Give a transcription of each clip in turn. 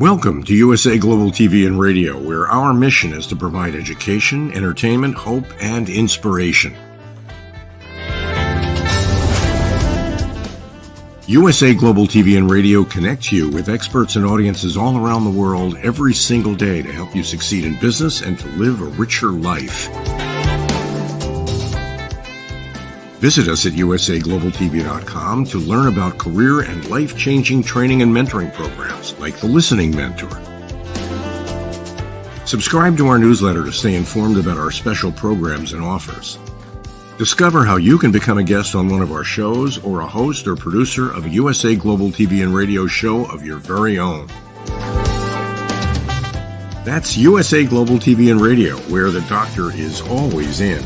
Welcome to USA Global TV and Radio, where our mission is to provide education, entertainment, hope, and inspiration. USA Global TV and Radio connects you with experts and audiences all around the world every single day to help you succeed in business and to live a richer life. Visit us at usaglobaltv.com to learn about career and life-changing training and mentoring programs like the Listening Mentor. Subscribe to our newsletter to stay informed about our special programs and offers. Discover how you can become a guest on one of our shows or a host or producer of a USA Global TV and Radio show of your very own. That's USA Global TV and Radio, where the doctor is always in.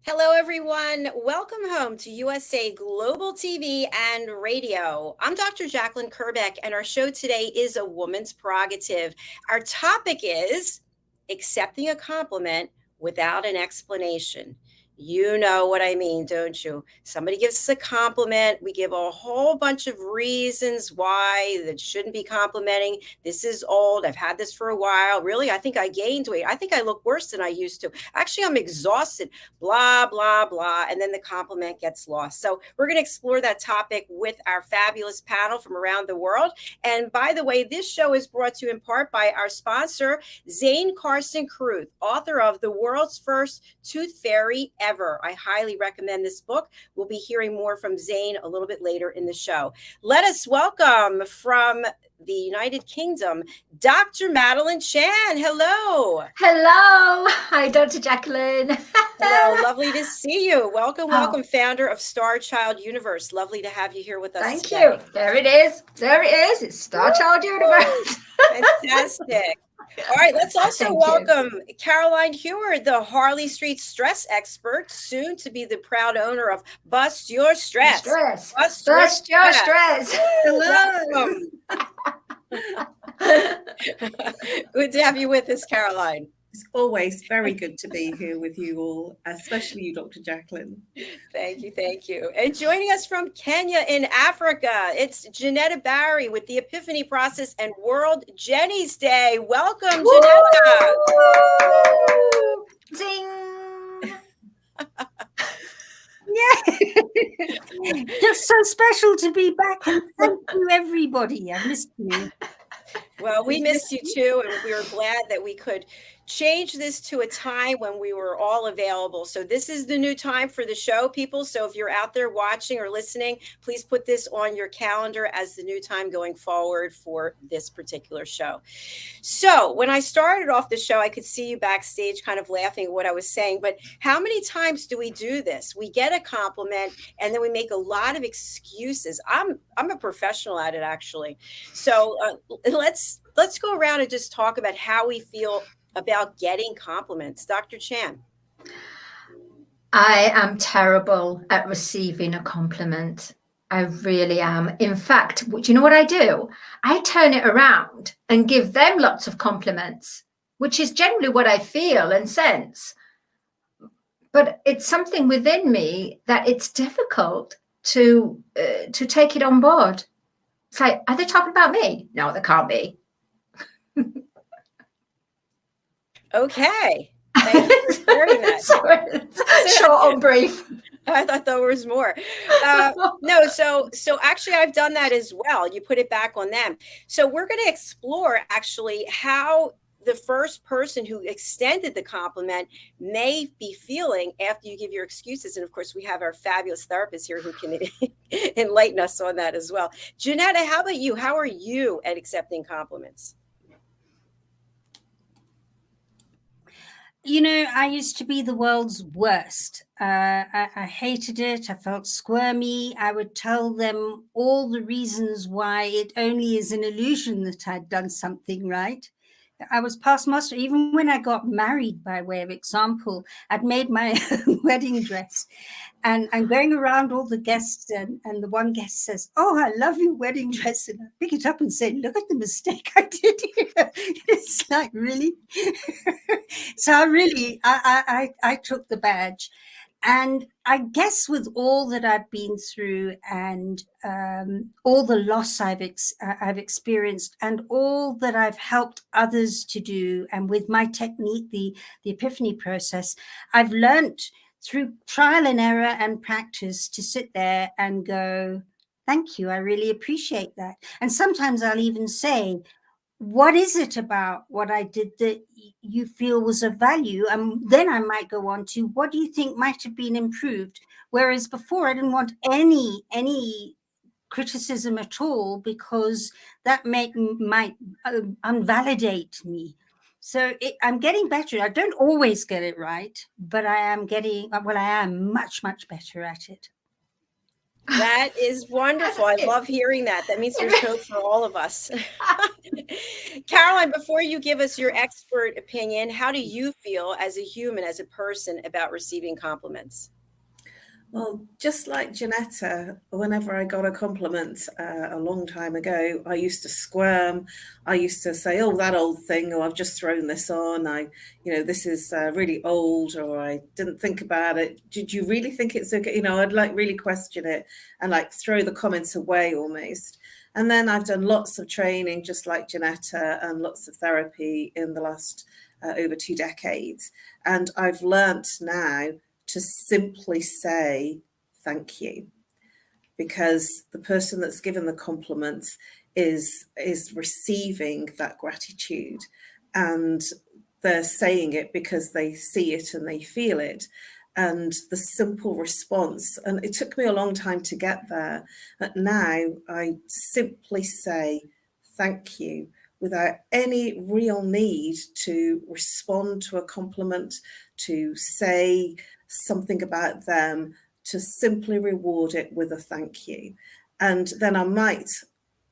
Hello, everyone. Welcome home to USA Global TV and Radio. I'm Dr. Jacalyn Kerbeck, and our show today is A Woman's Prerogative. Our topic is accepting a compliment without an explanation. You know what I mean, don't you? Somebody gives us a compliment. We give a whole bunch of reasons why that shouldn't be complimenting. This is old. I've had this for a while. Really, I think I gained weight. I think I look worse than I used to. Actually, I'm exhausted. Blah, blah, blah. And then the compliment gets lost. So we're going to explore that topic with our fabulous panel from around the world. And by the way, this show is brought to you in part by our sponsor, Zane Carson Carruth, author of The World's First Tooth Fairy Ever. I highly recommend this book. We'll be hearing more from Zane a little bit later in the show. Let us welcome from the United Kingdom, Dr. Madalene Chan. Hello. Hello. Hi, Dr. Jacalyn. Hello. Lovely to see you. Welcome, welcome, founder of Star Child Universe. Lovely to have you here with us Thank today. you. There it is. There it is. It's Star Child Universe. Fantastic. All right, let's also welcome Caroline HEWARD, the Harley Street stress expert, soon to be the proud owner of Bust Your Stress. Bust your stress. Hello. Good to have you with us, Caroline. It's always very good to be here with you all, especially you, Dr. Jacalyn. Thank you, thank you. And joining us from Kenya in Africa, it's Jenetta Barry with the Epiphany Process and World Jenny's Day. Welcome, Jenetta. Zing. Yeah, just so special to be back, and thank you, everybody. I missed you. Well, we missed you too, and we were glad that we could change this to a time when we were all available. So this is the new time for the show, people. So if you're out there watching or listening, please put this on your calendar as the new time going forward for this particular show. So when I started off the show, I could see you backstage kind of laughing at what I was saying, but how many times do we do this? We get a compliment and then we make a lot of excuses. I'm a professional at it, actually. So let's go around and just talk about how we feel about getting compliments. Dr. Chan. I am terrible at receiving a compliment. I really am. In fact, do you know what I do? I turn it around and give them lots of compliments, which is generally what I feel and sense. But it's something within me that it's difficult to take it on board. It's like, are they talking about me? No, they can't be. Okay. Thank you for sharing that. Sorry. Short and brief. I thought there was more. No, so actually I've done that as well. You put it back on them. So we're going to explore actually how the first person who extended the compliment may be feeling after you give your excuses. And of course, we have our fabulous therapist here who can enlighten us on that as well. Jenetta, how about you? How are you at accepting compliments? You know, I used to be the world's worst. I hated it. I felt squirmy. I would tell them all the reasons why it only is an illusion that I'd done something right. I was past master. Even when I got married, by way of example, I'd made my wedding dress, and I'm going around all the guests, and the one guest says, "Oh, I love your wedding dress," and I pick it up and say, "Look at the mistake I did here." It's like, really. So I took the badge. And I guess with all that I've been through, and all the loss I've experienced, and all that I've helped others to do, and with my technique, the epiphany process, I've learnt through trial and error and practice to sit there and go, "Thank you, I really appreciate that." And sometimes I'll even say, "What is it about what I did that you feel was of value?" And then I might go on to, "What do you think might have been improved?" Whereas before I didn't want any criticism at all, because that might unvalidate me. So I'm getting better. I don't always get it right, but I am much, much better at it. That is wonderful. I love hearing that. That means there's hope for all of us. Caroline, before you give us your expert opinion, how do you feel as a human, as a person, about receiving compliments? Well, just like Jenetta, whenever I got a compliment a long time ago, I used to squirm. I used to say, "Oh, that old thing," or "I've just thrown this on. This is really old," or "I didn't think about it. Did you really think it's okay?" I'd like really question it and like throw the comments away almost. And then I've done lots of training, just like Jenetta, and lots of therapy in the last over 2 decades. And I've learnt now to simply say thank you, because the person that's given the compliments is receiving that gratitude, and they're saying it because they see it and they feel it. And the simple response, and it took me a long time to get there, but now I simply say thank you without any real need to respond to a compliment, to say something about them, to simply reward it with a thank you. And then I might,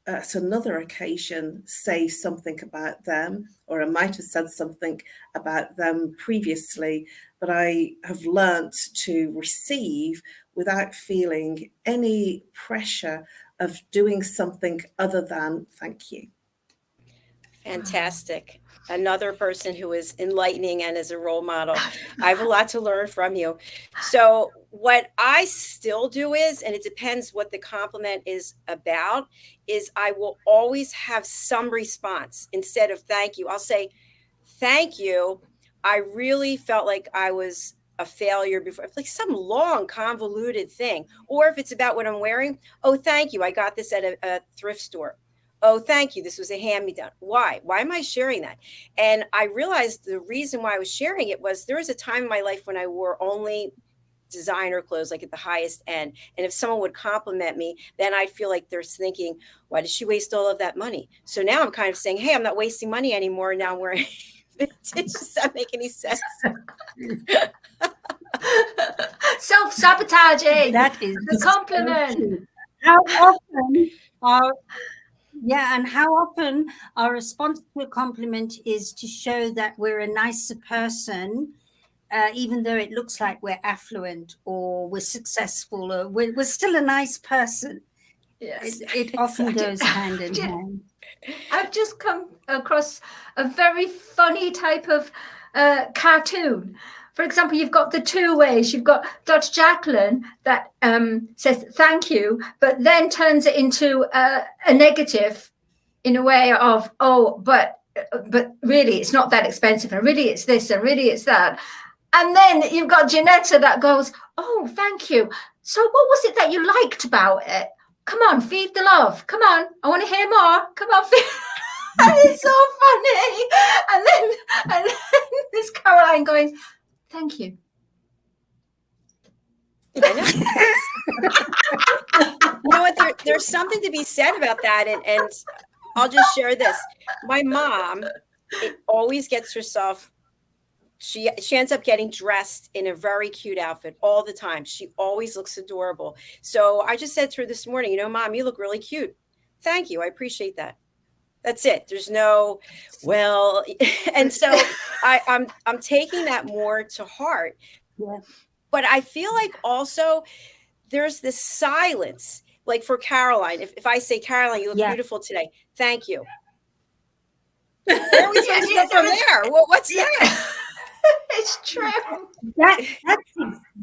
at another occasion, say something about them, or I might have said something about them previously, but I have learnt to receive without feeling any pressure of doing something other than thank you. Fantastic. Another person who is enlightening and is a role model. I have a lot to learn from you. So what I still do is, and it depends what the compliment is about, is I will always have some response. Instead of thank you, I'll say, "Thank you. I really felt like I was a failure before," like some long convoluted thing. Or if it's about what I'm wearing, "Oh, thank you. I got this at a thrift store. Oh, thank you. This was a hand-me-down." Why am I sharing that? And I realized the reason why I was sharing it was there was a time in my life when I wore only designer clothes, like at the highest end. And if someone would compliment me, then I'd feel like they're thinking, "Why did she waste all of that money?" So now I'm kind of saying, "Hey, I'm not wasting money anymore. Now I'm wearing vintage." Does that make any sense? Self-sabotaging. That is the compliment. How often our response to a compliment is to show that we're a nicer person, even though it looks like we're affluent or we're successful, or we're still a nice person. Yes. It often goes hand in hand. I've just come across a very funny type of cartoon. For example, you've got the two ways. You've got Dr. Jacalyn that says thank you, but then turns it into a negative in a way of, "Oh, but really it's not that expensive, and really it's this, and really it's that." And then you've got Jenetta that goes, "Oh, thank you. So what was it that you liked about it? Come on, feed the love. Come on, I want to hear more. Come on, feed." And it's so funny. And then there's Caroline going, "Thank you." I know. You know what? There's something to be said about that. And I'll just share this. My mom always gets herself, she ends up getting dressed in a very cute outfit all the time. She always looks adorable. So I just said to her this morning, "Mom, you look really cute." "Thank you. I appreciate that." That's it. There's no, well, and so I'm taking that more to heart. Yeah. But I feel like also there's this silence. Like for Caroline, if I say, Caroline, you look beautiful today, thank you. Where are we supposed to go from there? Well, what's that? It's true. That's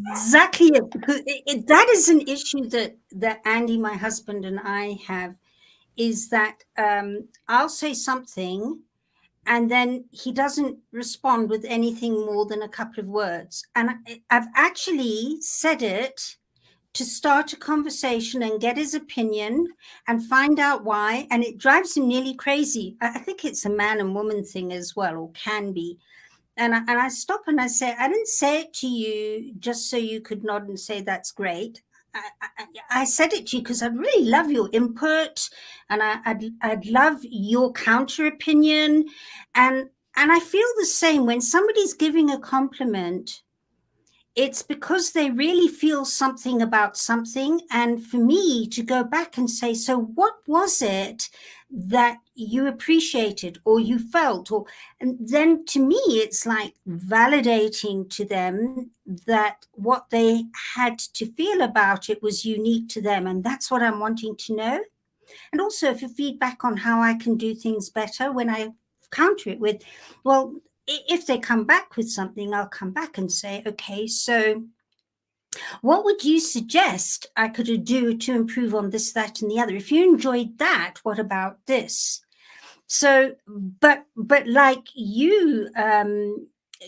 exactly it. Because that is an issue that Andy, my husband, and I have, is that I'll say something and then he doesn't respond with anything more than a couple of words. And I've actually said it to start a conversation and get his opinion and find out why. And it drives him nearly crazy. I think it's a man and woman thing as well, or can be. And I stop and I say, I didn't say it to you just so you could nod and say, that's great. I said it to you because I'd really love your input, and I'd love your counter opinion. And I feel the same when somebody's giving a compliment. It's because they really feel something about something. And for me to go back and say, so what was it that you appreciated or you felt? And then to me, it's like validating to them that what they had to feel about it was unique to them. And that's what I'm wanting to know. And also for feedback on how I can do things better when I counter it with, well, if they come back with something, I'll come back and say, okay, so what would you suggest I could do to improve on this, that, and the other? If you enjoyed that, what about this? So, but like you,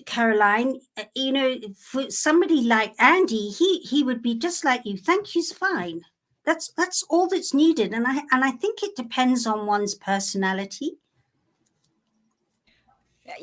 Caroline, you know, for somebody like Andy, he would be just like you. Thank you's fine. That's all that's needed. And I think it depends on one's personality.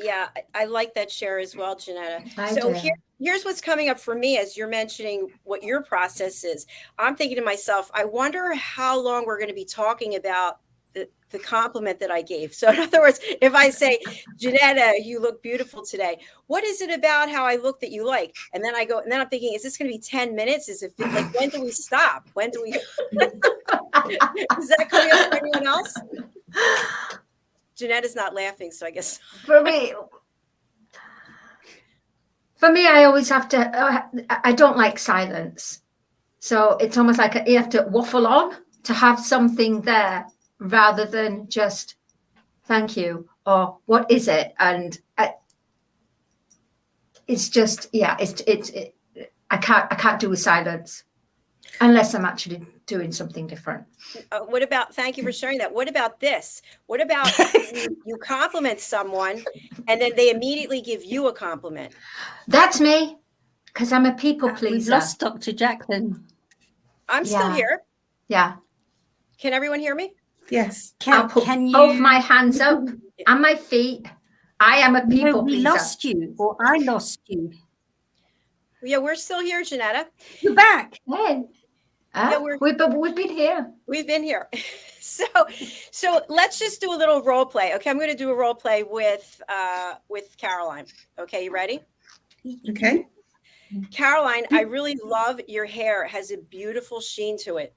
Yeah, I like that share as well, Jenetta. So here's what's coming up for me as you're mentioning what your process is. I'm thinking to myself, I wonder how long we're going to be talking about the compliment that I gave. So in other words, if I say, Jenetta, you look beautiful today, what is it about how I look that you like? And then I'm thinking, is this going to be 10 minutes? Is it like, when do we stop? When do we, is that coming up for anyone else? Jenetta's not laughing, so I guess. For me, I always have to, I don't like silence. So it's almost like you have to waffle on to have something there rather than just thank you or what is it? And it's just, yeah, I can't do with silence unless I'm actually doing something different. What about, thank you for sharing that. What about this? What about you compliment someone and then they immediately give you a compliment? That's me, because I'm a people pleaser. We've lost Dr. Jacalyn. I'm still here. Yeah. Can everyone hear me? Yes. I'll put both my hands up and my feet. I am a people pleaser. We lost you, or I lost you. Yeah, we're still here, Jenetta. You're back. Hey. Yeah, we've been here. We've been here. So let's just do a little role play. Okay, I'm going to do a role play with Caroline. Okay, you ready? Okay. Caroline, I really love your hair. It has a beautiful sheen to it.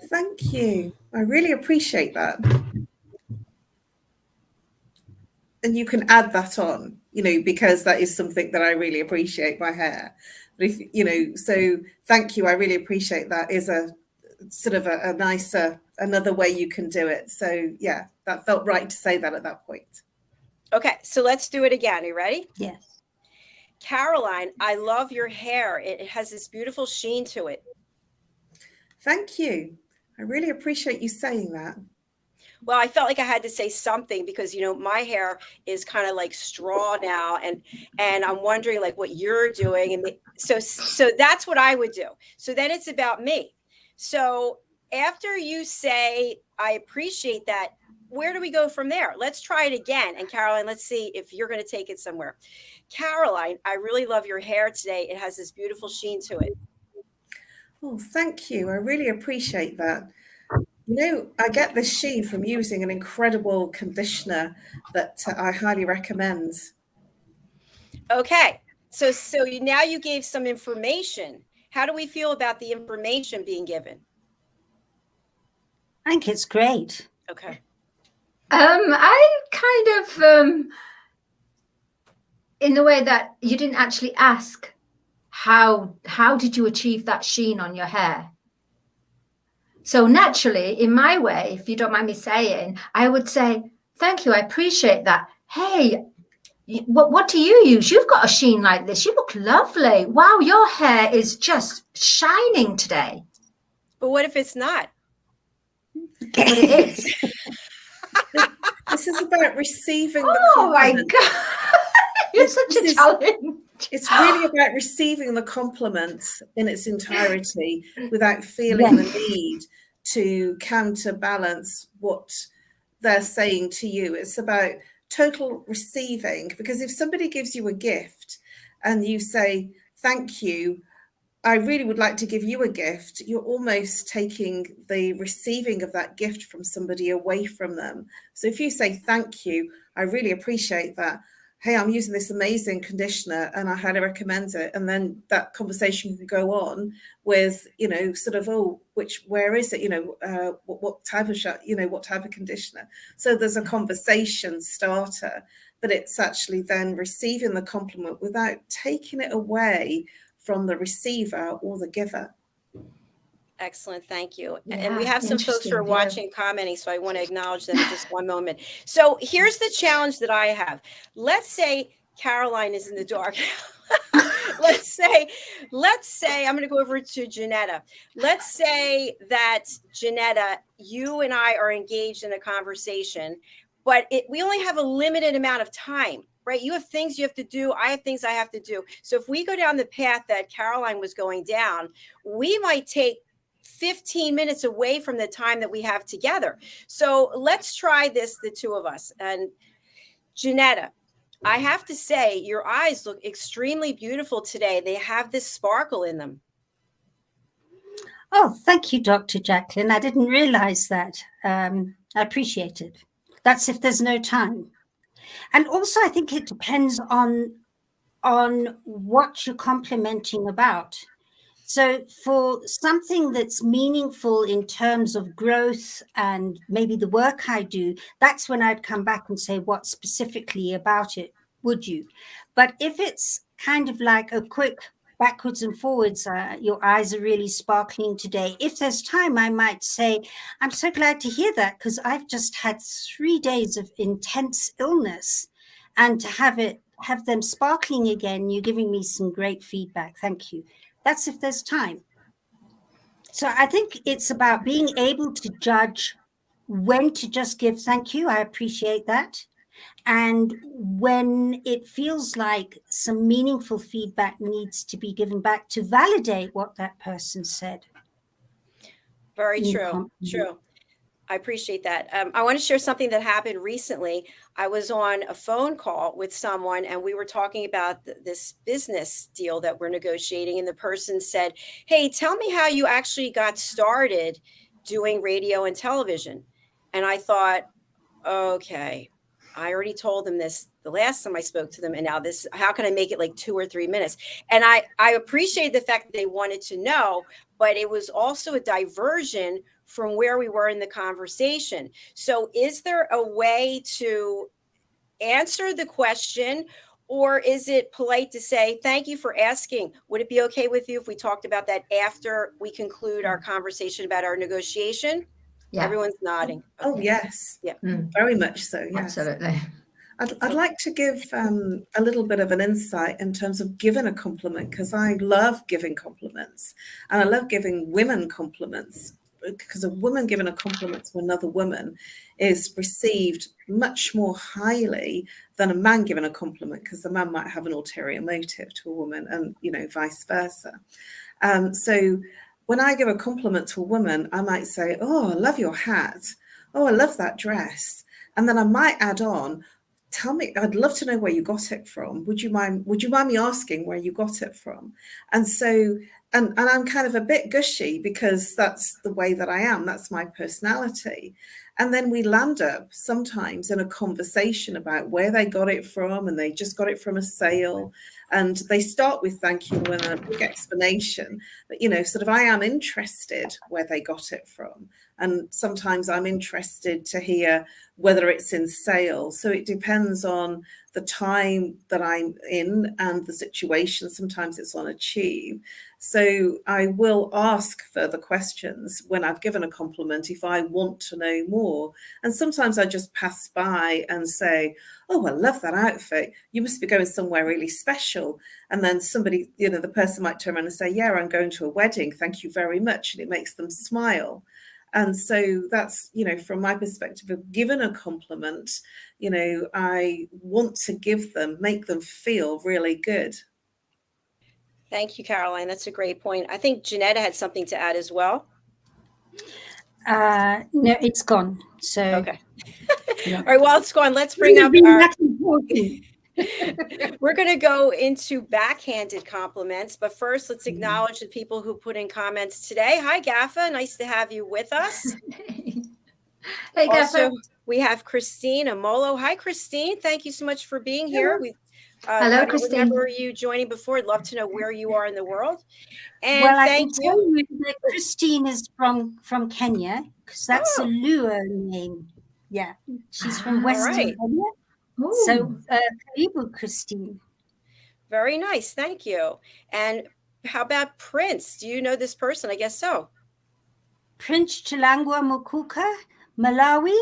Thank you. I really appreciate that. And you can add that on, you know, because that is something that I really appreciate, my hair. But if, you know, so thank you. I really appreciate that is a sort of a nicer, another way you can do it. So yeah, that felt right to say that at that point. Okay, so let's do it again. Are you ready? Yes. Caroline, I love your hair. It has this beautiful sheen to it. Thank you. I really appreciate you saying that. Well, I felt like I had to say something because, you know, my hair is kind of like straw now, and I'm wondering like what you're doing. And so that's what I would do. So then it's about me. So after you say, I appreciate that, where do we go from there? Let's try it again. And Caroline, let's see if you're going to take it somewhere. Caroline, I really love your hair today. It has this beautiful sheen to it. Oh, thank you. I really appreciate that. You know, I get this sheen from using an incredible conditioner that I highly recommend. Okay, so now you gave some information. How do we feel about the information being given? I think it's great. Okay. I kind of, in the way that you didn't actually ask, how did you achieve that sheen on your hair? So naturally, in my way, if you don't mind me saying, I would say, thank you, I appreciate that. Hey, what do you use? You've got a sheen like this. You look lovely. Wow, your hair is just shining today. But what if it's not? But it is. This is about receiving the Oh my compliment. God. You're such a challenge. It's really about receiving the compliment in its entirety without feeling the need to counterbalance what they're saying to you. It's about total receiving, because if somebody gives you a gift and you say, thank you, I really would like to give you a gift, you're almost taking the receiving of that gift from somebody away from them. So if you say, thank you, I really appreciate that. Hey, I'm using this amazing conditioner and I highly recommend it. And then that conversation can go on with, you know, sort of, oh, where is it? You know, what type of what type of conditioner? So there's a conversation starter, but it's actually then receiving the compliment without taking it away from the receiver or the giver. Excellent, thank you. Yeah, and we have some folks who are interesting, watching, commenting, so I want to acknowledge them in just one moment. So here's the challenge that I have. Let's say Caroline is in the dark. let's say I'm going to go over to Jenetta. Let's say that Jenetta, you and I are engaged in a conversation, but we only have a limited amount of time. Right? You have things you have to do. I have things I have to do. So if we go down the path that Caroline was going down, we might take 15 minutes away from the time that we have together. So let's try this, the two of us. And Jenetta, I have to say, your eyes look extremely beautiful today. They have this sparkle in them. Oh, thank you, Dr. Jacalyn. I didn't realize that. I appreciate it. That's if there's no time. And also, I think it depends on what you're complimenting about. So for something that's meaningful in terms of growth and maybe the work I do, that's when I'd come back and say, what specifically about it would you? But if it's kind of like a quick backwards and forwards, your eyes are really sparkling today. If there's time, I might say, I'm so glad to hear that, because I've just had 3 days of intense illness, and to have them sparkling again, you're giving me some great feedback. Thank you. That's if there's time. So I think it's about being able to judge when to just give thank you, I appreciate that, and when it feels like some meaningful feedback needs to be given back to validate what that person said. Very true. True. I appreciate that. I want to share something that happened recently. I was on a phone call with someone and we were talking about this business deal that we're negotiating. And the person said, hey, tell me how you actually got started doing radio and television. And I thought, okay, I already told them this the last time I spoke to them. And now this, how can I make it like 2 or 3 minutes? And I appreciate the fact that they wanted to know, but it was also a diversion from where we were in the conversation. So is there a way to answer the question, or is it polite to say, thank you for asking? Would it be okay with you if we talked about that after we conclude our conversation about our negotiation? Yeah. Everyone's nodding. Okay. Oh, yes. Yeah. Very much so. Yes. Absolutely. I'd like to give a little bit of an insight in terms of giving a compliment, because I love giving compliments and I love giving women compliments, because a woman giving a compliment to another woman is received much more highly than a man giving a compliment, because the man might have an ulterior motive to a woman, and, you know, vice versa. So when I give a compliment to a woman, I might say, oh, I love your hat. Oh, I love that dress. And then I might add on, tell me, I'd love to know where you got it from. Would you mind me asking where you got it from? And so, and I'm kind of a bit gushy because that's the way that I am. That's my personality. And then we land up sometimes in a conversation about where they got it from, and they just got it from a sale. And they start with thank you and a big explanation. But, you know, sort of, I am interested where they got it from. And sometimes I'm interested to hear whether it's in sales. So it depends on the time that I'm in and the situation. Sometimes it's on achieve. So I will ask further questions when I've given a compliment if I want to know more. And sometimes I just pass by and say, oh, I love that outfit. You must be going somewhere really special. And then somebody, you know, the person might turn around and say, yeah, I'm going to a wedding. Thank you very much. And it makes them smile. And so that's, you know, from my perspective of given a compliment, you know, I want to give them, make them feel really good. Thank you, Caroline. That's a great point. I think Jenetta had something to add as well. No, it's gone. So okay. Yeah. All right. Well, it's gone. Let's bring up our. We're going to go into backhanded compliments, but first, let's acknowledge the people who put in comments today. Hi, Gaffa. Nice to have you with us. Hey, Also, Gaffa. we have Christine Amolo. Hi, Christine. Thank you so much for being here. We Hello, Christine. remember you joining before. I'd love to know where you are in the world. And well, I thank can you. tell you that Christine is from Kenya, because that's a Luo name. Yeah, she's from Western Kenya. Ooh. So, karibu, Christine. Very nice. Thank you. And how about Prince? Do you know this person? I guess so. Prince Chilangwa Mukuka, Malawi.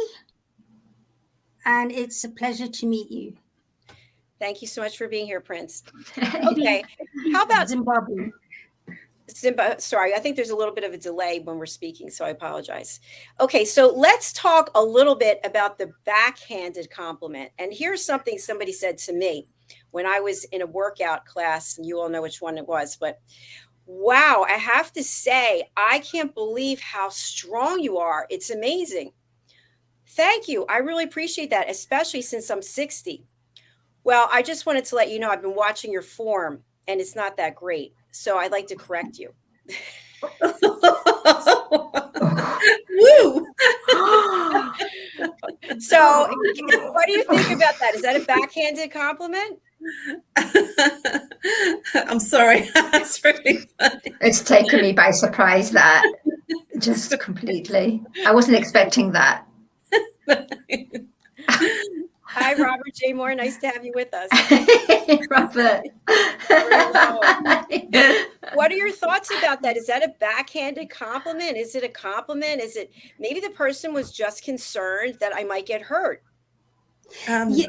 And it's a pleasure to meet you. Thank you so much for being here, Prince. Okay. How about Zimbabwe? Sorry, I think there's a little bit of a delay when we're speaking, so I apologize. Okay, so let's talk a little bit about the backhanded compliment. And here's something somebody said to me when I was in a workout class, and you all know which one it was, but wow, I have to say, I can't believe how strong you are. It's amazing. Thank you. I really appreciate that, especially since I'm 60. Well, I just wanted to let you know I've been watching your form, and it's not that great. So I'd like to correct you. Woo! So what do you think about that? Is that a backhanded compliment? I'm sorry. That's really funny. It's taken me by surprise, that. Just completely. I wasn't expecting that. Hi, Robert J. Moore. Nice to have you with us. Robert. What are your thoughts about that? Is that a backhanded compliment? Is it a compliment? Is it maybe the person was just concerned that I might get hurt? You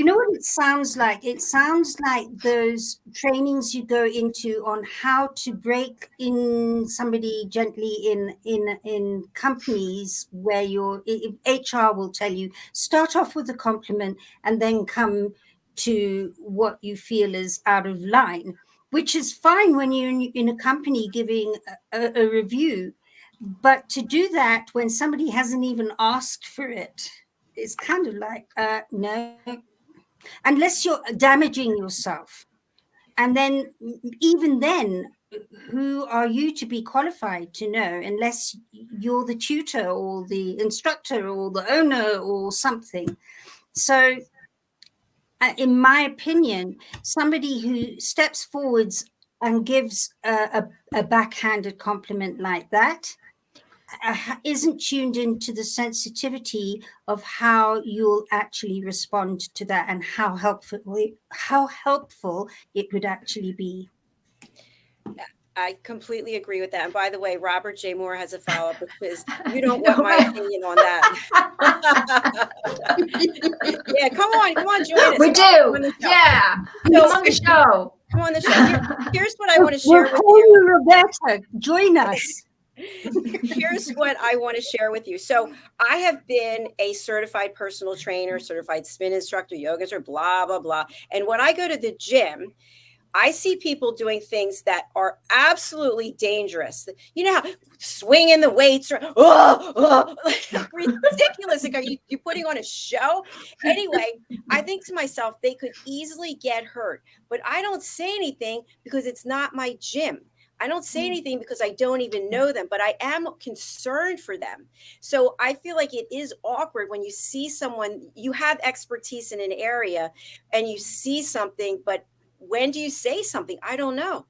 know what it sounds like? It sounds like those trainings you go into on how to break in somebody gently in companies where your HR will tell you, start off with a compliment and then come to what you feel is out of line, which is fine when you're in a company giving a review. But to do that when somebody hasn't even asked for it, it's kind of like, no, unless you're damaging yourself. And then, even then, who are you to be qualified to know, unless you're the tutor or the instructor or the owner or something. So, in my opinion, somebody who steps forwards and gives a backhanded compliment like that isn't tuned into the sensitivity of how you'll actually respond to that and how helpful it would actually be. I completely agree with that. And by the way, Robert J. Moore has a follow-up, because you don't want my opinion on that. Yeah, come on, join us. We do. Yeah. Come on the show. Come on the show. Here's what I want to share with you. Roberta, join us. Here's what I want to share with you. So I have been a certified personal trainer, certified spin instructor, yoga instructor, blah, blah, blah. And when I go to the gym, I see people doing things that are absolutely dangerous. You know how swinging the weights are ridiculous. Like, are you putting on a show? Anyway, I think to myself, they could easily get hurt, but I don't say anything because it's not my gym. I don't say anything because I don't even know them, but I am concerned for them. So I feel like it is awkward when you see someone, you have expertise in an area and you see something, but when do you say something? I don't know.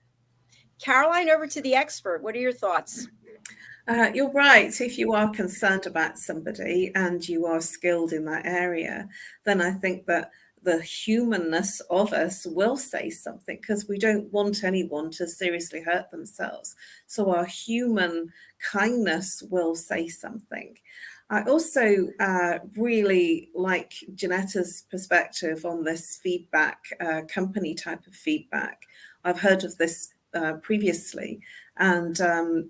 Caroline, over to the expert. What are your thoughts? You're right. If you are concerned about somebody and you are skilled in that area, then I think that the humanness of us will say something, because we don't want anyone to seriously hurt themselves. So our human kindness will say something. I also really like Jenetta's perspective on this feedback, company type of feedback. I've heard of this previously, and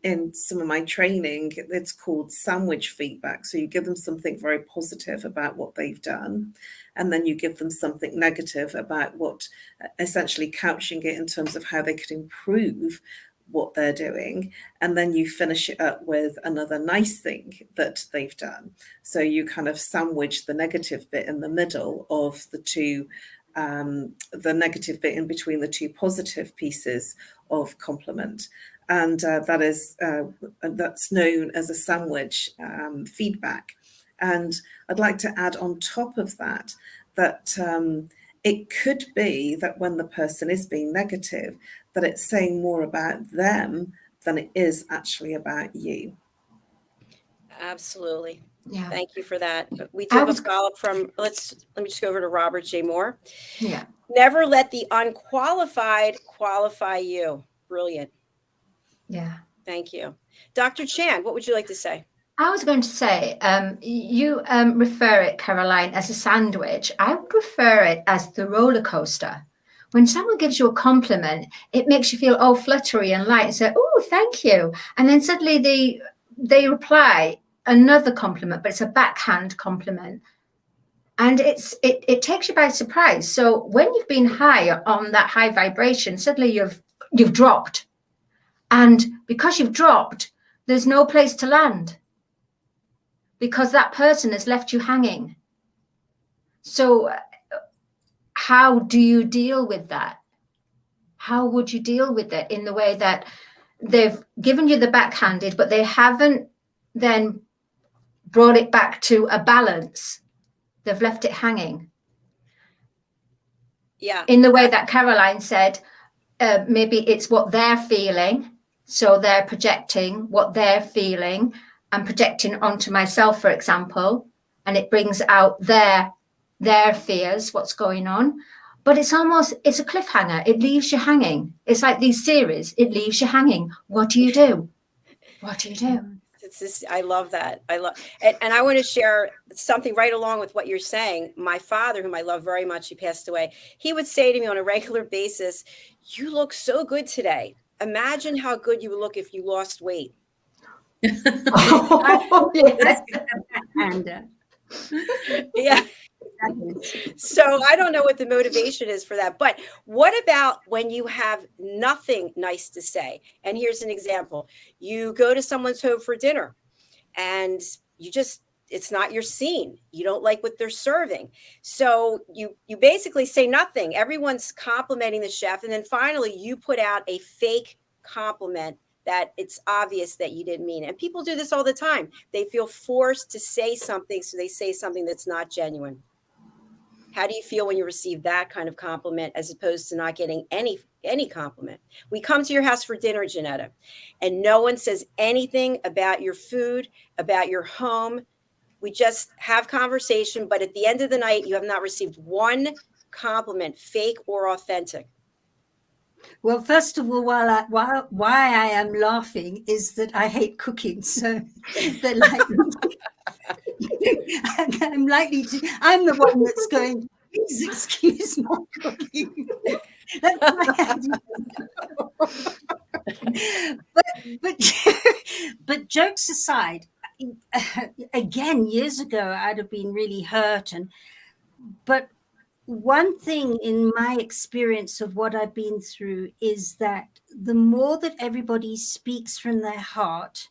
in some of my training, it's called sandwich feedback. So you give them something very positive about what they've done, and then you give them something negative about what, essentially couching it in terms of how they could improve what they're doing, and then you finish it up with another nice thing that they've done. So you kind of sandwich the negative bit in the middle of the two, the negative bit in between the two positive pieces of compliment, and that's known as a sandwich feedback. And I'd like to add on top of that it could be that when the person is being negative, that it's saying more about them than it is actually about you. Absolutely. Yeah. Thank you for that. We do have a follow-up from, let me just go over to Robert J. Moore. Yeah. Never let the unqualified qualify you. Brilliant. Yeah. Thank you. Dr. Chan, what would you like to say? I was going to say, you refer it, Caroline, as a sandwich. I would refer it as the roller coaster. When someone gives you a compliment, it makes you feel all fluttery and light and say, oh, thank you. And then suddenly they reply another compliment, but it's a backhand compliment. And it takes you by surprise. So when you've been high on that high vibration, suddenly you've dropped. And because you've dropped, there's no place to land, because that person has left you hanging. So how do you deal with that? How would you deal with it in the way that they've given you the backhanded, but they haven't then brought it back to a balance? They've left it hanging. Yeah. In the way that Caroline said, maybe it's what they're feeling. So they're projecting what they're feeling and projecting onto myself, for example, and it brings out their fears, what's going on. But it's a cliffhanger. It leaves you hanging. It's like these series. It leaves you hanging. What do you do? What do you do? It's just, I love that. And I want to share something right along with what you're saying. My father, whom I love very much, he passed away. He would say to me on a regular basis, "You look so good today. Imagine how good you would look if you lost weight." Oh, yes. And Yeah. So I don't know what the motivation is for that. But what about when you have nothing nice to say? And here's an example. You go to someone's home for dinner and it's not your scene. You don't like what they're serving. So you basically say nothing. Everyone's complimenting the chef. And then finally you put out a fake compliment that it's obvious that you didn't mean it. And people do this all the time. They feel forced to say something, so they say something that's not genuine. How do you feel when you receive that kind of compliment as opposed to not getting any compliment? We come to your house for dinner, Jenetta, and no one says anything about your food, about your home. We just have conversation, but at the end of the night, you have not received one compliment, fake or authentic. well, first of all, why I am laughing is that I hate cooking, so I'm the one that's going, please excuse my cooking. but jokes aside, again, years ago, I'd have been really hurt. But one thing in my experience of what I've been through is that the more that everybody speaks from their heart,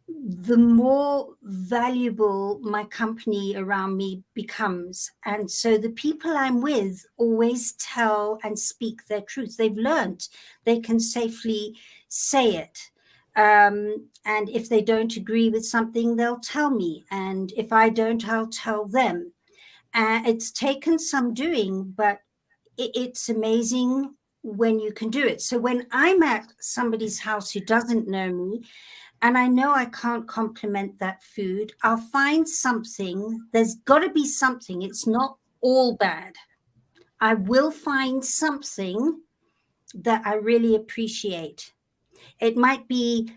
the more valuable my company around me becomes. And so the people I'm with always tell and speak their truth. They've learned they can safely say it. And if they don't agree with something, they'll tell me. And if I don't, I'll tell them. It's taken some doing, but it's amazing when you can do it. So when I'm at somebody's house who doesn't know me, and I know I can't compliment that food, I'll find something. There's got to be something. It's not all bad. I will find something that I really appreciate. It might be,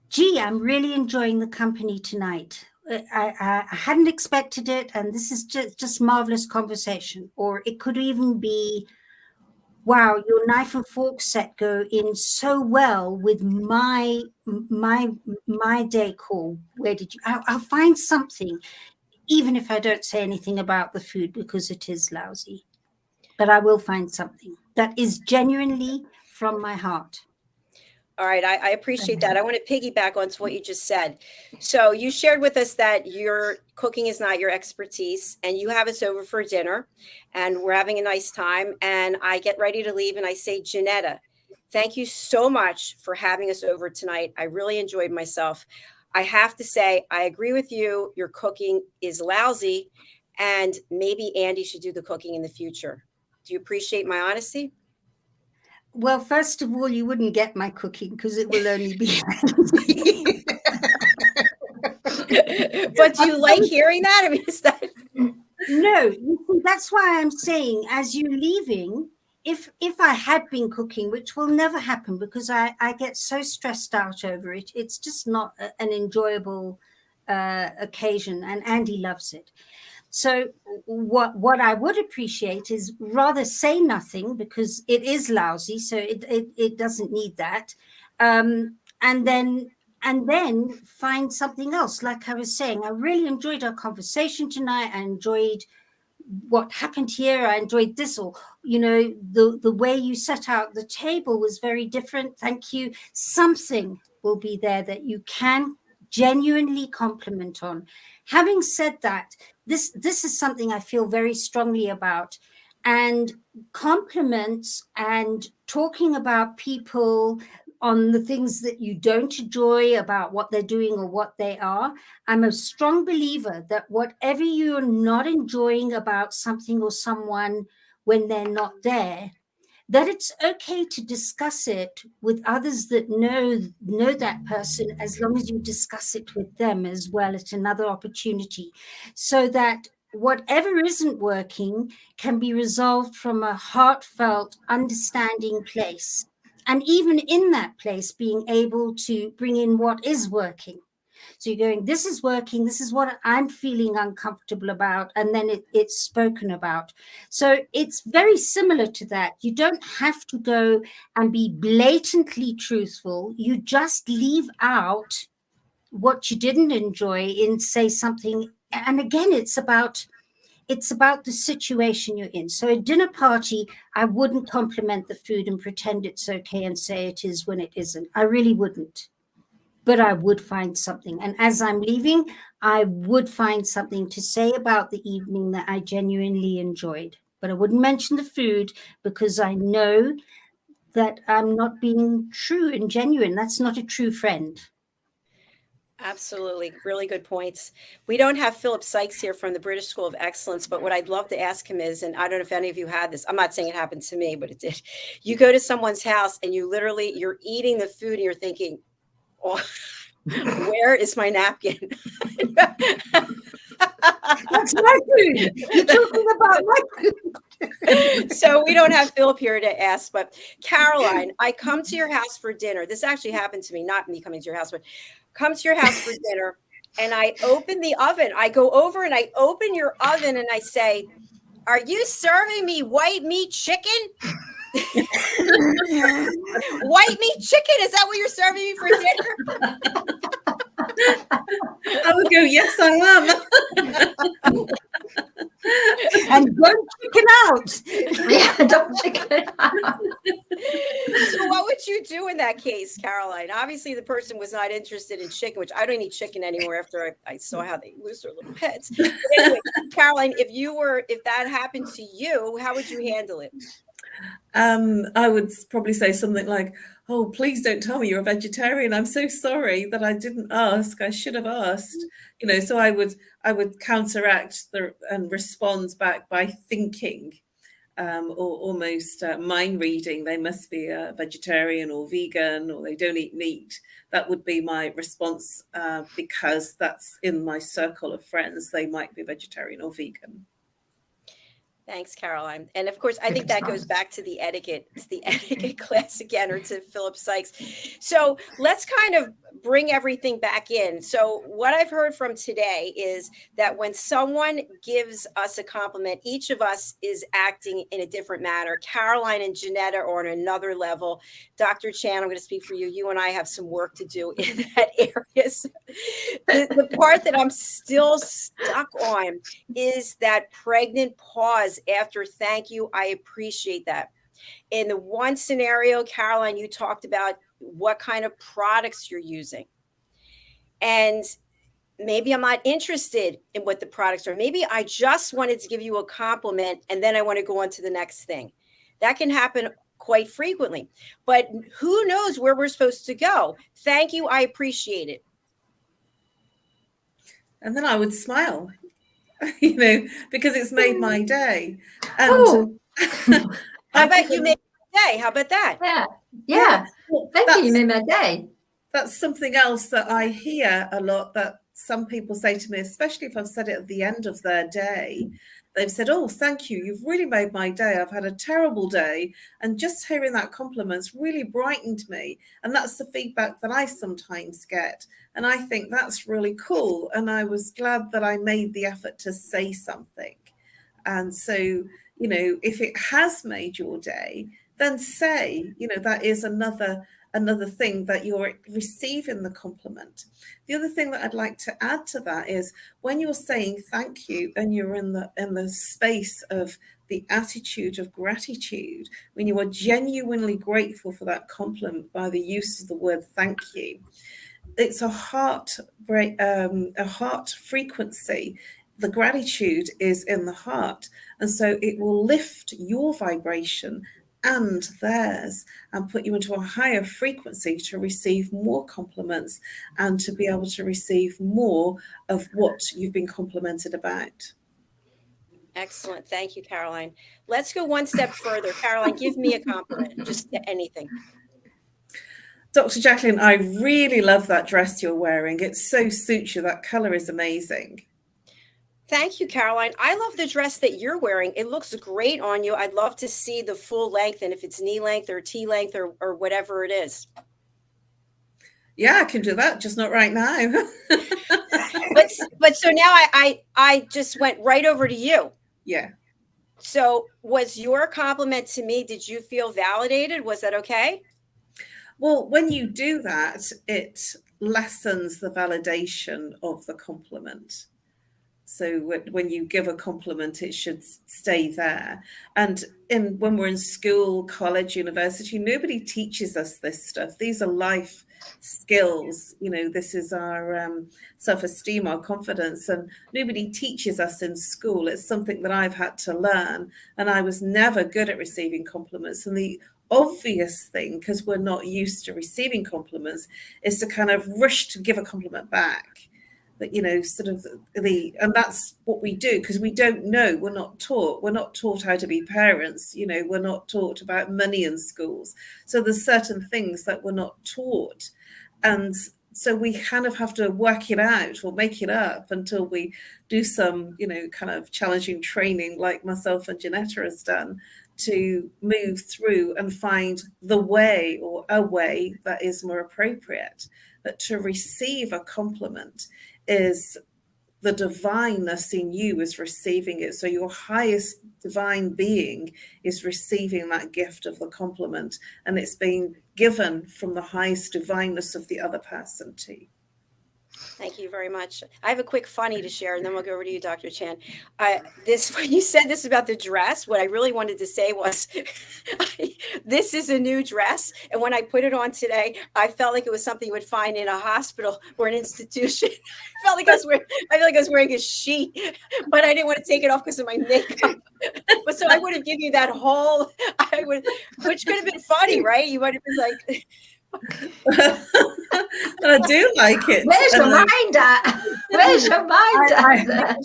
gee, I'm really enjoying the company tonight. I hadn't expected it, and this is just marvelous conversation. Or it could even be, wow, your knife and fork set go in so well with my decor. Where did you? I'll find something, even if I don't say anything about the food because it is lousy. But I will find something that is genuinely from my heart. All right, I appreciate that. I want to piggyback onto what you just said. So you shared with us that your cooking is not your expertise, and you have us over for dinner, and we're having a nice time. And I get ready to leave, and I say, Jenetta, thank you so much for having us over tonight. I really enjoyed myself. I have to say, I agree with you. Your cooking is lousy, and maybe Andy should do the cooking in the future. Do you appreciate my honesty? Well, first of all, you wouldn't get my cooking because it will only be. But do you like hearing that? I mean, is that? No, that's why I'm saying, as you're leaving, if I had been cooking, which will never happen because I get so stressed out over it, it's just not an enjoyable occasion, and Andy loves it. So what I would appreciate is rather say nothing because it is lousy, so it doesn't need that, and then find something else. Like I was saying, I really enjoyed our conversation tonight. I enjoyed what happened here. I enjoyed this, or the way you set out the table was very different. Thank you. Something will be there that you can genuinely compliment on. Having said that, this is something I feel very strongly about, and compliments and talking about people on the things that you don't enjoy about what they're doing or what they are. I'm a strong believer that whatever you're not enjoying about something or someone when they're not there, that it's okay to discuss it with others that know that person, as long as you discuss it with them as well at another opportunity, so that whatever isn't working can be resolved from a heartfelt, understanding place. And even in that place, being able to bring in what is working. So you're going, this is working, this is what I'm feeling uncomfortable about, and then it's spoken about. So it's very similar to that. You don't have to go and be blatantly truthful. You just leave out what you didn't enjoy and say something. And again, it's about the situation you're in. So a dinner party, I wouldn't compliment the food and pretend it's okay and say it is when it isn't. I really wouldn't. But I would find something. And as I'm leaving, I would find something to say about the evening that I genuinely enjoyed. But I wouldn't mention the food because I know that I'm not being true and genuine. That's not a true friend. Absolutely. Really good points. We don't have Philip Sykes here from the British School of Excellence, but what I'd love to ask him is, and I don't know if any of you had this, I'm not saying it happened to me, but it did. You go to someone's house and you're eating the food and you're thinking, oh, where is my napkin? That's my food. You're talking about my food. So we don't have Philip here to ask, but Caroline, I come to your house for dinner. This actually happened to me, not me coming to your house, but come to your house for dinner. And I open the oven. I go over and I open your oven and I say, are you serving me white meat chicken? White meat chicken, is that what you're serving me for dinner? I would go, yes, I am. And don't chicken out. Yeah, don't chicken out. So what would you do in that case, Caroline? Obviously, the person was not interested in chicken, which I don't eat chicken anymore after I saw how they lose their little heads. But anyway, Caroline, if that happened to you, how would you handle it? I would probably say something like, oh, please don't tell me you're a vegetarian. I'm so sorry that I didn't ask. I should have asked. So I would counteract and respond back by thinking, or almost mind reading. They must be a vegetarian or vegan, or they don't eat meat. That would be my response, because that's in my circle of friends. They might be vegetarian or vegan. Thanks, Caroline. And of course, I think that goes back to the etiquette. It's the etiquette class again, or to Philip Sykes. So let's kind of bring everything back in. So what I've heard from today is that when someone gives us a compliment, each of us is acting in a different manner. Caroline and Jenetta are on another level. Dr. Chan, I'm going to speak for you. You and I have some work to do in that area. So the part that I'm still stuck on is that pregnant pause after thank you. I appreciate that. In the one scenario, Caroline, you talked about what kind of products you're using. And maybe I'm not interested in what the products are. Maybe I just wanted to give you a compliment and then I want to go on to the next thing. That can happen quite frequently. But who knows where we're supposed to go? Thank you. I appreciate it. And then I would smile, because it's made my day. And how about you made my day? How about that? Yeah. Thank you. You made my day. That's something else that I hear a lot, that some people say to me, especially if I've said it at the end of their day. They've said, oh, thank you. You've really made my day. I've had a terrible day. And just hearing that compliment's really brightened me. And that's the feedback that I sometimes get. And I think that's really cool. And I was glad that I made the effort to say something. And so, if it has made your day, then say, that is another thing that you're receiving the compliment. The other thing that I'd like to add to that is when you're saying thank you and you're in the space of the attitude of gratitude, when you are genuinely grateful for that compliment by the use of the word thank you, it's a heart frequency. The gratitude is in the heart, and so it will lift your vibration and theirs and put you into a higher frequency to receive more compliments and to be able to receive more of what you've been complimented about. Excellent. Thank you, Caroline. Let's go one step further. Caroline, give me a compliment, just anything. Dr. Jacalyn, I really love that dress you're wearing. It so suits you. That color is amazing. Thank you, Caroline. I love the dress that you're wearing. It looks great on you. I'd love to see the full length, and if it's knee length or T length or whatever it is. Yeah, I can do that, just not right now. but so now I just went right over to you. Yeah. So was your compliment to me, did you feel validated? Was that okay? Well, when you do that, it lessens the validation of the compliment. So when you give a compliment, it should stay there. And when we're in school, college, university, nobody teaches us this stuff. These are life skills. This is our self-esteem, our confidence, and nobody teaches us in school. It's something that I've had to learn, and I was never good at receiving compliments. And the obvious thing, because we're not used to receiving compliments, is to kind of rush to give a compliment back. But and that's what we do, because we don't know. We're not taught how to be parents. We're not taught about money in schools. So there's certain things that we're not taught, and so we kind of have to work it out or make it up until we do some kind of challenging training, like myself and Jenetta has done, to move through and find the way or a way that is more appropriate. But to receive a compliment is the divineness in you is receiving it. So your highest divine being is receiving that gift of the compliment, and it's being given from the highest divineness of the other person too. Thank you very much. I have a quick funny to share, and then we'll go over to you, Dr. Chan. When you said this about the dress, what I really wanted to say was, this is a new dress. And when I put it on today, I felt like it was something you would find in a hospital or an institution. I felt like I was wearing a sheet, but I didn't want to take it off because of my makeup. But so I would have given you that whole, which could have been funny, right? You might have been like, I do like it. Where's your mind at? Where's your mind at?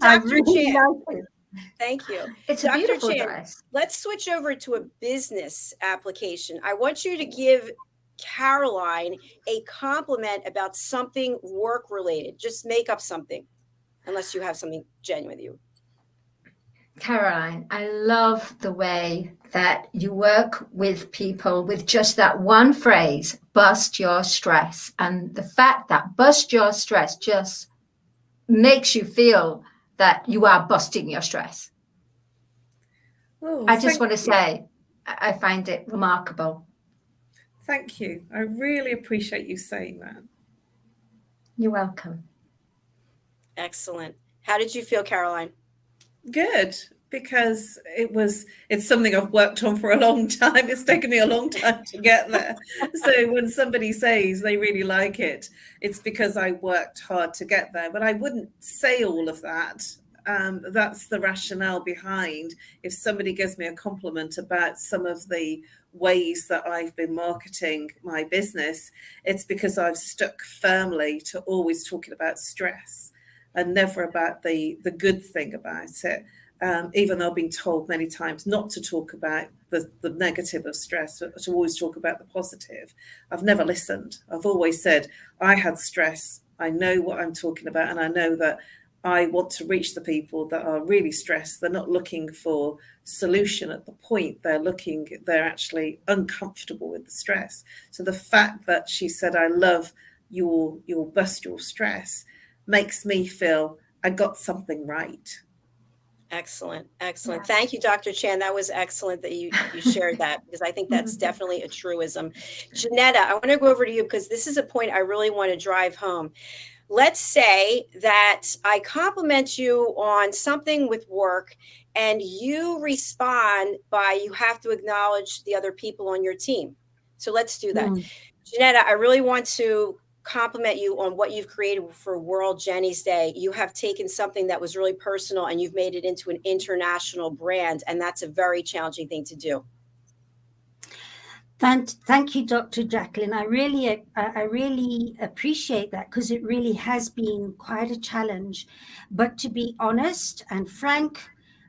I really like it. Thank you. It's a Dr. beautiful Chan, dress. let's switch over to a business application. I want you to give Caroline a compliment about something work related. Just make up something, unless you have something genuine with you. Caroline, I love the way that you work with people with just that one phrase, bust your stress. And the fact that bust your stress just makes you feel that you are busting your stress. Oh, I just thank want to you. say, I find it remarkable. Thank you. I really appreciate you saying that. You're welcome. Excellent. How did you feel, Caroline? Good, because it's something I've worked on for a long time. It's taken me a long time to get there. So when somebody says they really like it, it's because I worked hard to get there. But I wouldn't say all of that. That's the rationale behind. If somebody gives me a compliment about some of the ways that I've been marketing my business, it's because I've stuck firmly to always talking about stress and never about the good thing about it. Even though I've been told many times not to talk about the negative of stress, to always talk about the positive. I've never listened. I've always said, I had stress. I know what I'm talking about. And I know that I want to reach the people that are really stressed. They're not looking for solution at the point. They're actually uncomfortable with the stress. So the fact that she said, I love your bust your stress, makes me feel I got something right. Excellent. Excellent. Thank you, Dr. Chan. That was excellent that you shared that, because I think that's definitely a truism. Jenetta, I want to go over to you because this is a point I really want to drive home. Let's say that I compliment you on something with work and you respond by you have to acknowledge the other people on your team. So let's do that. Jenetta, I really want to compliment you on what you've created for World Jenny's Day. You have taken something that was really personal and you've made it into an international brand. And that's a very challenging thing to do. Thank you, Dr. Jacalyn. I really appreciate that, because it really has been quite a challenge. But to be honest and frank,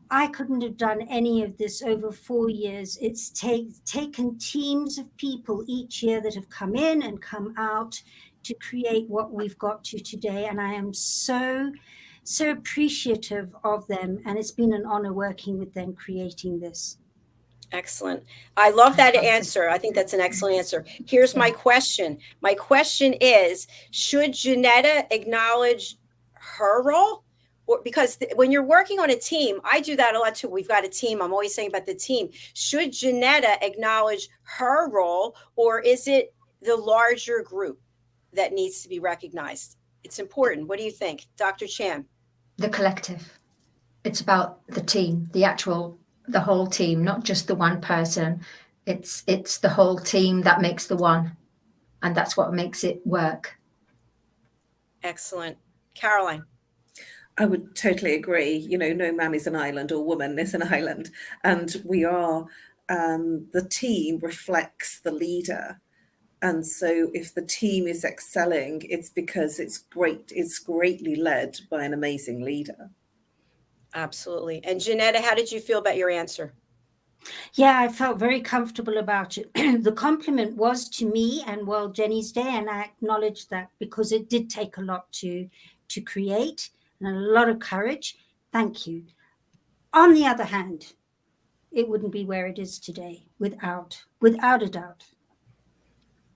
I couldn't have done any of this over 4 years. It's taken teams of people each year that have come in and come out to create what we've got to today. And I am so appreciative of them. And it's been an honor working with them creating this. Excellent. I love that answer. I think that's an excellent answer. Here's my question. My question is, should Jenetta acknowledge her role? Or, because when you're working on a team, I do that a lot too. We've got a team. I'm always saying about the team. Should Jenetta acknowledge her role, or is it the larger group that needs to be recognized? It's important. What do you think, Dr. Chan? The collective. It's about the team, the whole team, not just the one person. It's the whole team that makes the one, and that's what makes it work. Excellent. Caroline? I would totally agree. You know, no man is an island or woman is an island. And we are, the team reflects the leader. And so if the team is excelling, it's because it's greatly led by an amazing leader. Absolutely. And Jenetta, how did you feel about your answer? Yeah, I felt very comfortable about it. The compliment was to me and World Jenny's Day, and I acknowledge that because it did take a lot to create and a lot of courage. Thank you. On the other hand, it wouldn't be where it is today without a doubt.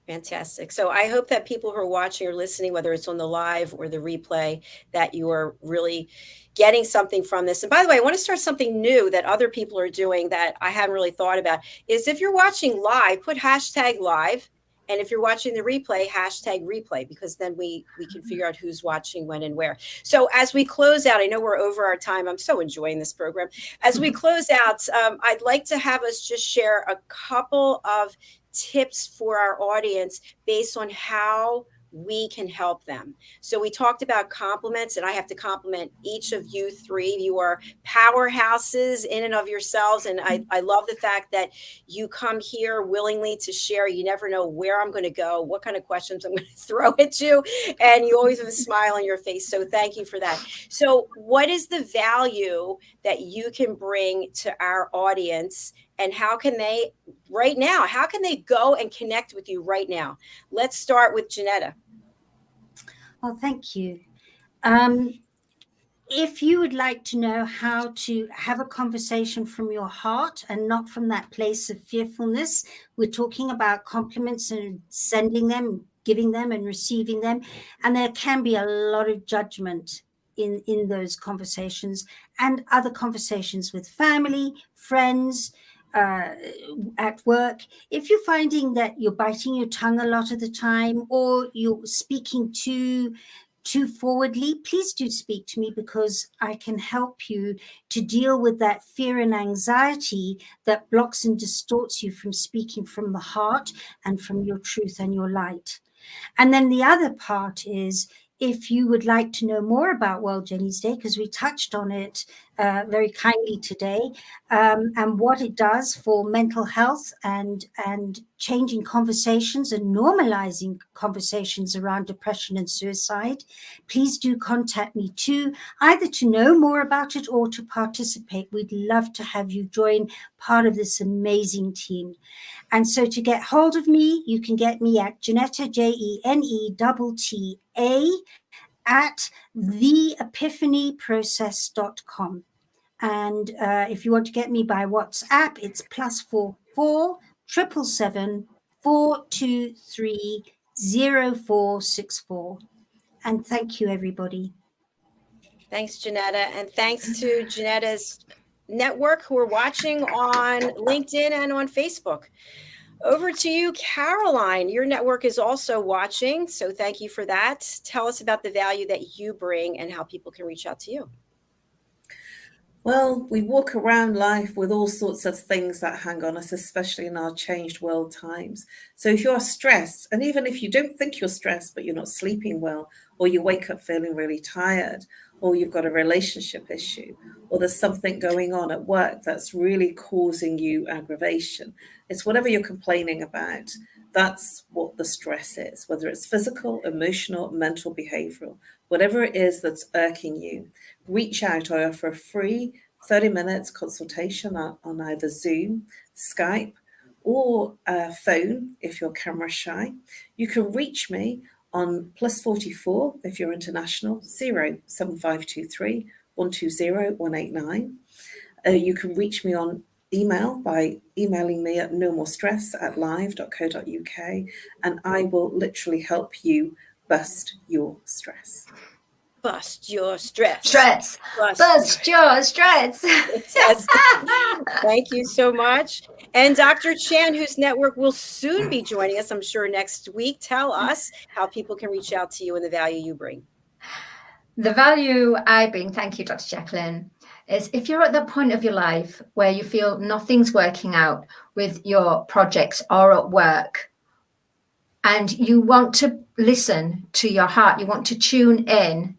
Fantastic. So I hope that people who are watching or listening, whether it's on the live or the replay, that you are really getting something from this. And by the way, I want to start something new that other people are doing that I haven't really thought about, is if you're watching live, put hashtag live. And if you're watching the replay, hashtag replay, because then we can figure out who's watching when and where. So as we close out, I know we're over our time. I'm so enjoying this program. As we close out, I'd like to have us just share a couple of tips for our audience based on how we can help them. So we talked about compliments, and I have to compliment each of you three. You are powerhouses in and of yourselves. And I love the fact that you come here willingly to share. You never know where I'm going to go, what kind of questions I'm going to throw at you. And you always have a smile on your face. So thank you for that. So what is the value that you can bring to our audience? And how can they right now, how can they go and connect with you right now? Let's start with Jenetta. Oh, thank you. If you would like to know how to have a conversation from your heart and not from that place of fearfulness, we're talking about compliments and sending them, giving them and receiving them. And there can be a lot of judgment in those conversations and other conversations with family, friends, at work. If you're finding that you're biting your tongue a lot of the time, or you're speaking too forwardly, please do speak to me, because I can help you to deal with that fear and anxiety that blocks and distorts you from speaking from the heart and from your truth and your light. And then the other part is, if you would like to know more about World Jenny's Day, because we touched on it very kindly today, and what it does for mental health and changing conversations and normalizing conversations around depression and suicide, please do contact me too, either to know more about it or to participate. We'd love to have you join part of this amazing team. And so to get hold of me, you can get me at Jenetta, JENETTA, at theepiphanyprocess.com. And if you want to get me by WhatsApp, it's +44 777 423 0464. And thank you, everybody. Thanks, Jenetta. And thanks to Jenetta's network who are watching on LinkedIn and on Facebook. Over to you, Caroline. Your network is also watching, so thank you for that. Tell us about the value that you bring and how people can reach out to you. Well, we walk around life with all sorts of things that hang on us, especially in our changed world times. So if you're stressed, and even if you don't think you're stressed, but you're not sleeping well, or you wake up feeling really tired, or you've got a relationship issue, or there's something going on at work that's really causing you aggravation, it's whatever you're complaining about. That's what the stress is, whether it's physical, emotional, mental, behavioral, whatever it is that's irking you. Reach out. I offer a free 30 minutes consultation on either Zoom, Skype, or phone if you're camera shy. You can reach me on +44 if you're international, 07523 120 189. You can reach me on email by emailing me at nomorestress@live.co.uk, and I will literally help you bust your stress. Bust your stress. Bust your stress. Yes. Thank you so much. And Dr. Chan, whose network will soon be joining us, I'm sure next week, tell us how people can reach out to you and the value you bring. The value I bring, thank you, Dr. Jacalyn, is if you're at the point of your life where you feel nothing's working out with your projects or at work, and you want to listen to your heart, you want to tune in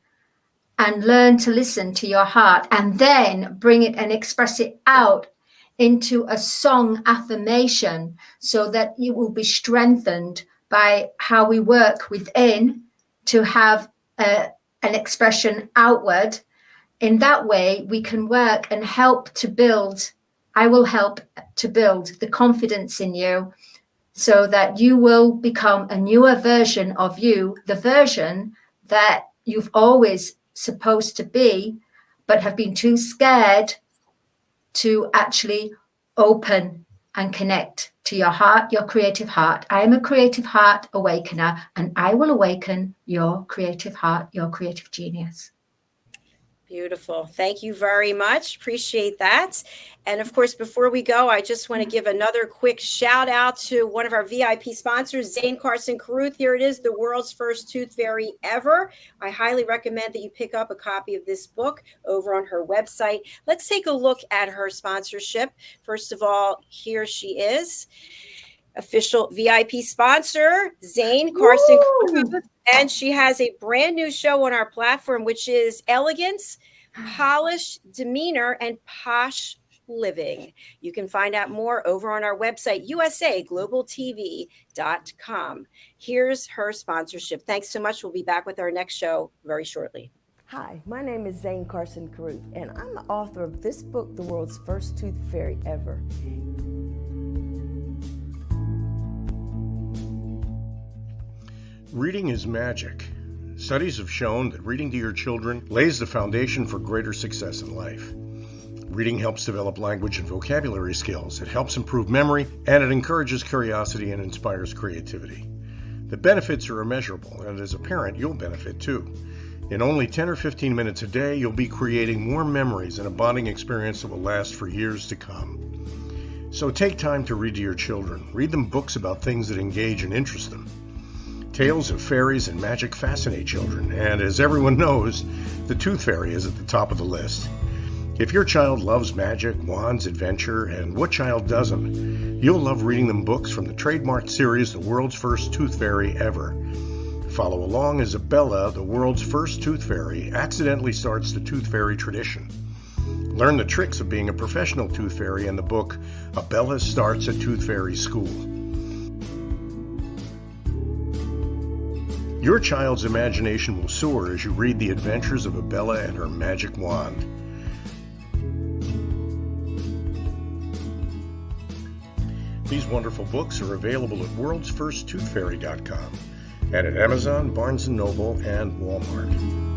and learn to listen to your heart, and then bring it and express it out into a song affirmation, so that you will be strengthened by how we work within to have an expression outward. In that way, we can work and help to build, I will help to build the confidence in you, so that you will become a newer version of you, the version that you've always supposed to be, but have been too scared to actually open and connect to your heart, your creative heart. I am a creative heart awakener, and I will awaken your creative heart, your creative genius. Beautiful. Thank you very much. Appreciate that. And of course, before we go, I just want to give another quick shout out to one of our VIP sponsors, Zane Carson Carruth. Here it is, the world's first tooth fairy ever. I highly recommend that you pick up a copy of this book over on her website. Let's take a look at her sponsorship. First of all, here she is. official VIP sponsor, Zane Carson Cruz, and she has a brand new show on our platform, which is Elegance, Polished Demeanor, and Posh Living. You can find out more over on our website, usaglobaltv.com. Here's her sponsorship. Thanks so much. We'll be back with our next show very shortly. Hi, my name is Zane Carson Carruth, and I'm the author of this book, The World's First Tooth Fairy Ever. Reading is magic. Studies have shown that reading to your children lays the foundation for greater success in life. Reading helps develop language and vocabulary skills. It helps improve memory, and it encourages curiosity and inspires creativity. The benefits are immeasurable, and as a parent, you'll benefit too. In only 10 or 15 minutes a day, you'll be creating more memories and a bonding experience that will last for years to come. So take time to read to your children. Read them books about things that engage and interest them. Tales of fairies and magic fascinate children, and as everyone knows, the Tooth Fairy is at the top of the list. If your child loves magic, wands, adventure, and what child doesn't, you'll love reading them books from the trademarked series, The World's First Tooth Fairy Ever. Follow along as Abella, the world's first tooth fairy, accidentally starts the tooth fairy tradition. Learn the tricks of being a professional tooth fairy in the book, Abella Starts a Tooth Fairy School. Your child's imagination will soar as you read the adventures of Abella and her magic wand. These wonderful books are available at worldsfirsttoothfairy.com and at Amazon, Barnes & Noble, and Walmart.